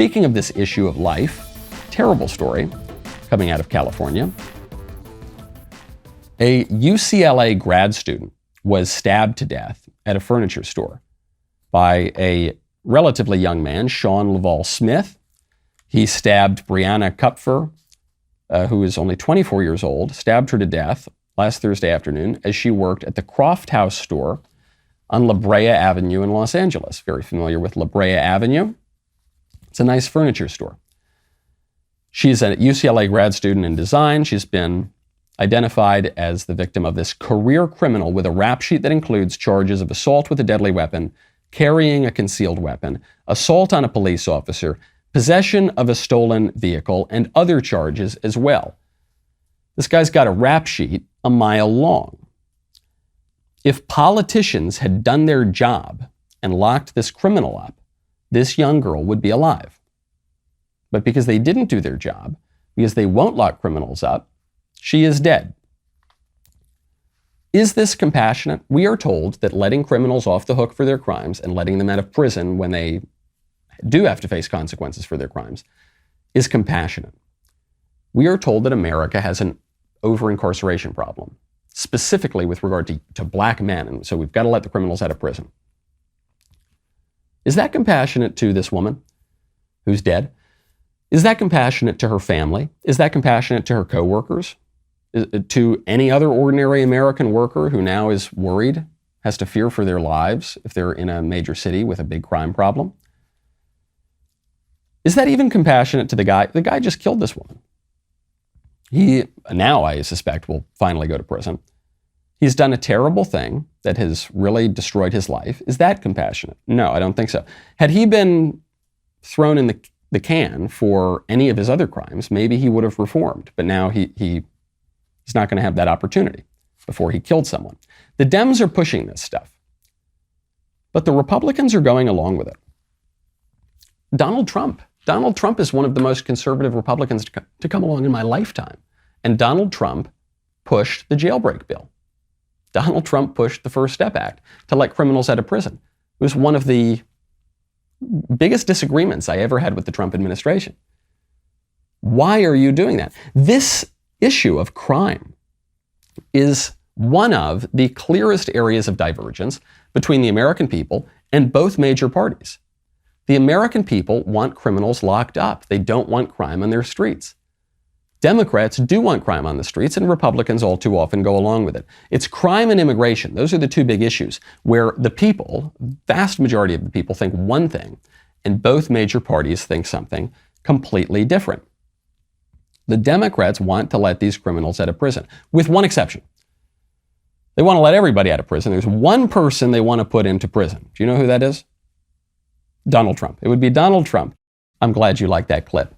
speaking of this issue of life, terrible story coming out of California. A UCLA grad student was stabbed to death at a furniture store by a relatively young man, Shawn Laval Smith. He stabbed Brianna Kupfer, who is only 24 years old, stabbed her to death last Thursday afternoon as she worked at the Croft House store on Brea Avenue in Los Angeles. Very familiar with Brea Avenue. It's a nice furniture store. She's a UCLA grad student in design. She's been identified as the victim of this career criminal with a rap sheet that includes charges of assault with a deadly weapon, carrying a concealed weapon, assault on a police officer, possession of a stolen vehicle, and other charges as well. This guy's got a rap sheet a mile long. If politicians had done their job and locked this criminal up, this young girl would be alive. But because they didn't do their job, because they won't lock criminals up, she is dead. Is this compassionate? We are told that letting criminals off the hook for their crimes and letting them out of prison when they do have to face consequences for their crimes is compassionate. We are told that America has an over-incarceration problem, specifically with regard to black men, and so we've got to let the criminals out of prison. Is that compassionate to this woman who's dead? Is that compassionate to her family? Is that compassionate to her coworkers? To any other ordinary American worker who now is worried, has to fear for their lives if they're in a major city with a big crime problem? Is that even compassionate to the guy? The guy just killed this woman. He, now I suspect, will finally go to prison. He's done a terrible thing that has really destroyed his life. Is that compassionate? No, I don't think so. Had he been thrown in the can for any of his other crimes, maybe he would have reformed. But now he's not going to have that opportunity before he killed someone. The Dems are pushing this stuff, but the Republicans are going along with it. Donald Trump is one of the most conservative Republicans to come along in my lifetime. And Donald Trump pushed the jailbreak bill. Donald Trump pushed the First Step Act to let criminals out of prison. It was one of the biggest disagreements I ever had with the Trump administration. Why are you doing that? This issue of crime is one of the clearest areas of divergence between the American people and both major parties. The American people want criminals locked up. They don't want crime on their streets. Democrats do want crime on the streets, and Republicans all too often go along with it. It's crime and immigration. Those are the two big issues where the people, vast majority of the people, think one thing, and both major parties think something completely different. The Democrats want to let these criminals out of prison, with one exception. They want to let everybody out of prison. There's one person they want to put into prison. Do you know who that is? Donald Trump. It would be Donald Trump. I'm glad you liked that clip.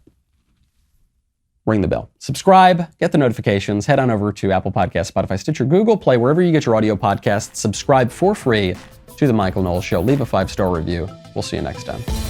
Ring the bell. Subscribe, get the notifications, head on over to Apple Podcasts, Spotify, Stitcher, Google Play, wherever you get your audio podcasts. Subscribe for free to The Michael Knowles Show. Leave a 5-star review. We'll see you next time.